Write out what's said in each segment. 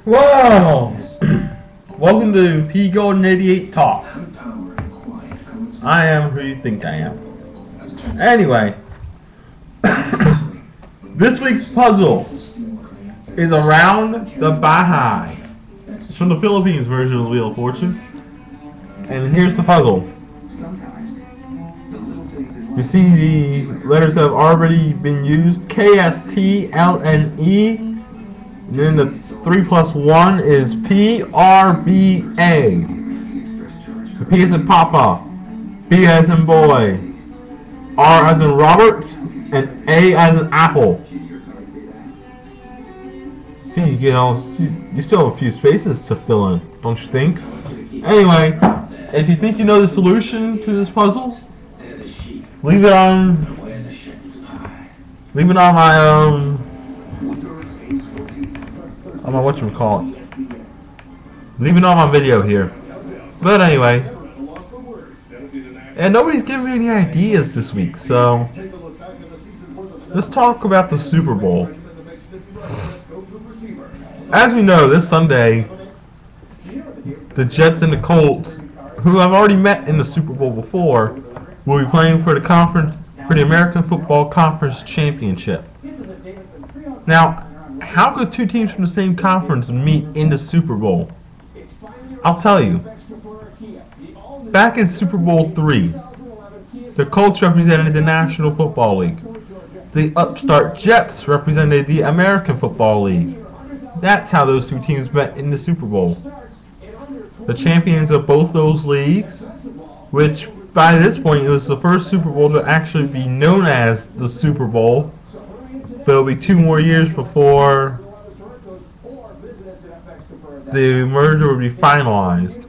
Whoa! Welcome to PGOLDEN88 Talks. I am who you think I am. Anyway, this week's puzzle is around the BAHAY. It's from the Philippines version of the Wheel of Fortune. And here's the puzzle. You see the letters have already been used. K, S, T, L, N, E. And then the 3 plus 1 is P, R, B, A. The P as in Papa, B as in boy, R as in Robert, and A as in apple. See, you still have a few spaces to fill in, don't you think? Anyway, if you think you know the solution to this puzzle, leave it on my whatchamacallit. Leave it on my video here. But anyway, and nobody's giving me any ideas this week, so let's talk about the Super Bowl. As we know, this Sunday, the Jets and the Colts, who I've already met in the Super Bowl before, will be playing for the American Football Conference Championship. Now, how could two teams from the same conference meet in the Super Bowl? I'll tell you. Back in Super Bowl III, the Colts represented the National Football League. The upstart Jets represented the American Football League. That's how those two teams met in the Super Bowl. The champions of both those leagues, which by this point it was the first Super Bowl to actually be known as the Super Bowl, but it'll be 2 more years before the merger will be finalized.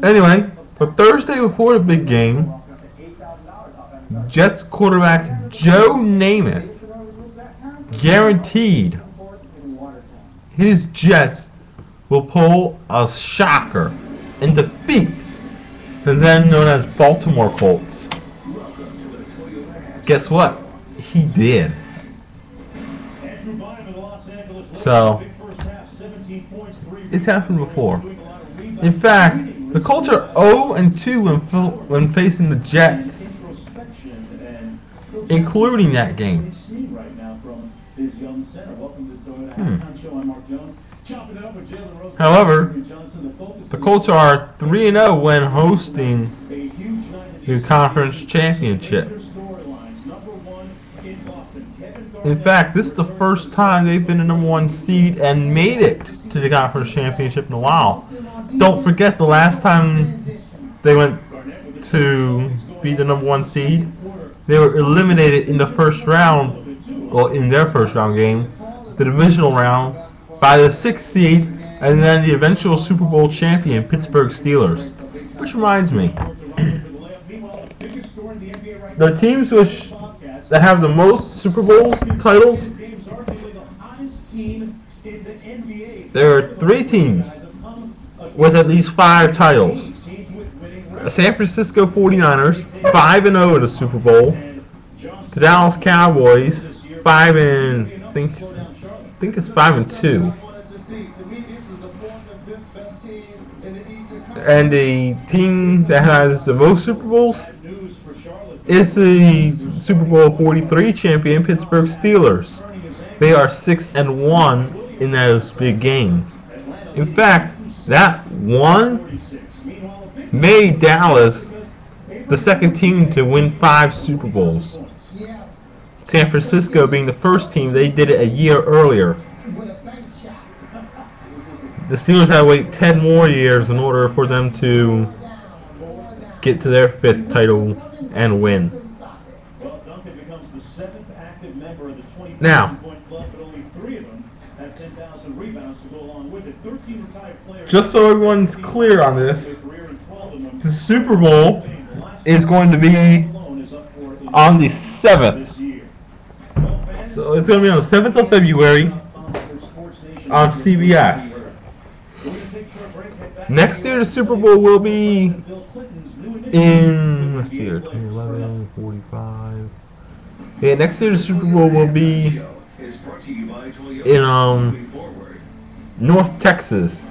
Anyway, for Thursday before the big game, Jets quarterback Joe Namath guaranteed his Jets will pull a shocker and defeat the then known as Baltimore Colts. Guess what? He did. So, it's happened before. In fact, the Colts are 0-2 when facing the Jets, including that game. However, the Colts are 3-0 when hosting the conference championship. In fact, this is the first time they've been the #1 seed and made it to the conference championship in a while. Don't forget the last time they went to be the #1 seed, they were eliminated in the first round, well, in their first round game, the divisional round, by the 6th seed, and then the eventual Super Bowl champion, Pittsburgh Steelers. Which reminds me, the teams that have the most Super Bowl titles, there are 3 teams with at least 5 titles. San Francisco 49ers, 5-0 in the Super Bowl. The Dallas Cowboys, I think it's 5-2. And the team that has the most Super Bowls is the Super Bowl 43 champion, Pittsburgh Steelers. They are 6-1 in those big games. In fact, that one made Dallas the second team to win 5 Super Bowls. San Francisco being the first team, they did it a year earlier. The Steelers had to wait 10 more years in order for them to get to their 5th title and win. Now, just so everyone's clear on this, the Super Bowl is going to be on the 7th. So it's going to be on the 7th of February on CBS. Next year, the Super Bowl will be in, let's see here, 2011, 45. Yeah, next year the Super Bowl will be in North Texas,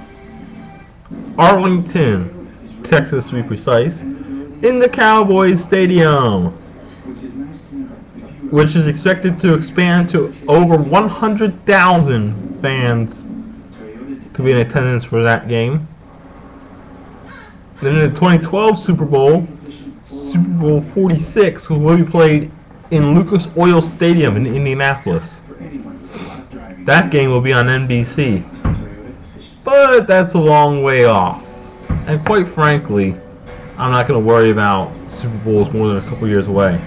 Arlington, Texas to be precise, in the Cowboys Stadium, which is expected to expand to over 100,000 fans to be in attendance for that game. Then in the 2012 Super Bowl 46 will be played in Lucas Oil Stadium in Indianapolis. That game will be on NBC. But that's a long way off. And quite frankly, I'm not going to worry about Super Bowls more than a couple years away.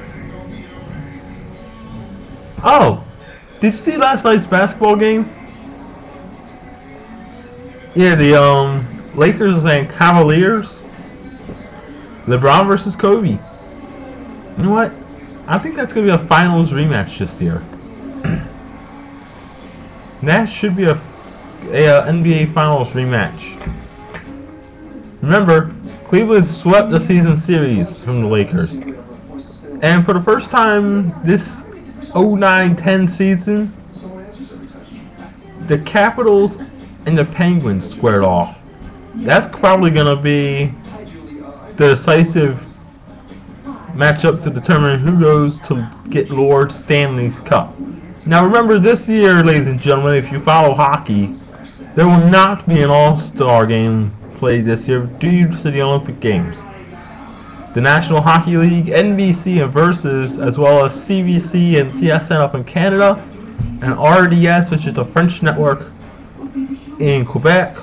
Oh, did you see last night's basketball game? Yeah, the Lakers and Cavaliers. LeBron versus Kobe. You know what? I think that's going to be a finals rematch this year. That should be a NBA Finals rematch. Remember, Cleveland swept the season series from the Lakers. And for the first time this 09-10 season, the Capitals and the Penguins squared off. That's probably going to be the decisive matchup to determine who goes to get Lord Stanley's Cup. Now remember, this year, ladies and gentlemen, if you follow hockey, there will not be an All-Star game played this year due to the Olympic Games. The National Hockey League, NBC and Versus, as well as CBC and TSN up in Canada, and RDS, which is the French network in Quebec.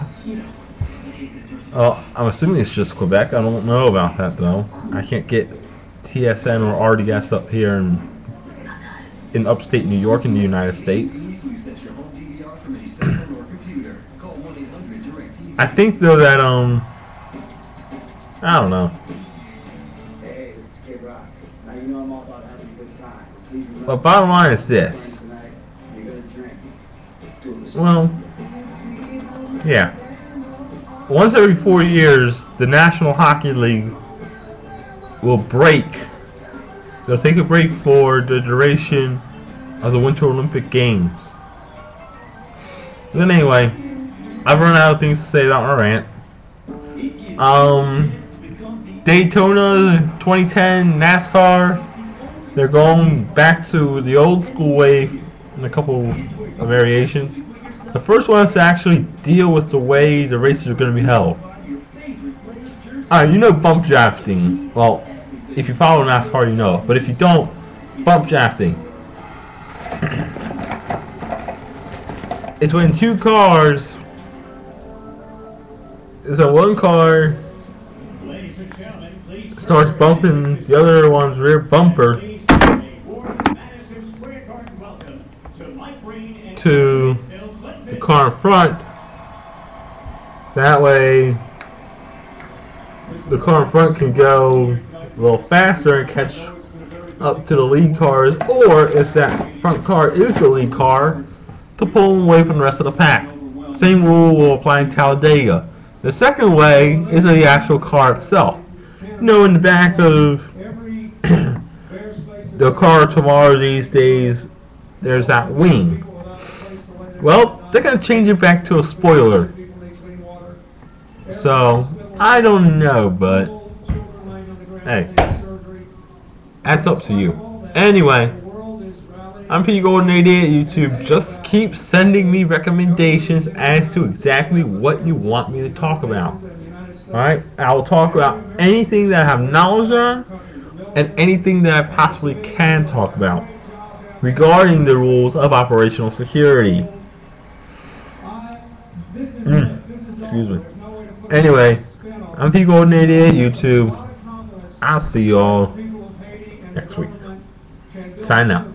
I'm assuming it's just Quebec. I don't know about that though. I can't get TSN or RDS up here in upstate New York in the United States. I think though that I don't know. But bottom line is this. Well, yeah. Once every 4 years, the National Hockey League will break. They'll take a break for the duration of the Winter Olympic Games. Then anyway, I've run out of things to say about my rant. Daytona 2010 NASCAR, they're going back to the old school way in a couple of variations. The first one is to actually deal with the way the races are going to be held. You know bump drafting. Well, if you follow NASCAR, you know. But if you don't, bump drafting. It's when two cars. So one car starts bumping the other one's rear bumper to the car in front. That way the car in front can go a little faster and catch up to the lead cars, or if that front car is the lead car, to pull them away from the rest of the pack. Same rule will apply in Talladega. The second way is the actual car itself. You know, in the back of the car tomorrow these days, there's that wing. Well, they're going to change it back to a spoiler. So, I don't know, but hey, that's up to you. Anyway, I'm PGOLDEN88 YouTube. Just keep sending me recommendations as to exactly what you want me to talk about. Alright? I will talk about anything that I have knowledge on and anything that I possibly can talk about regarding the rules of operational security. Excuse me. Anyway, I'm PGOLDEN88 YouTube. I'll see y'all next week. Sign out.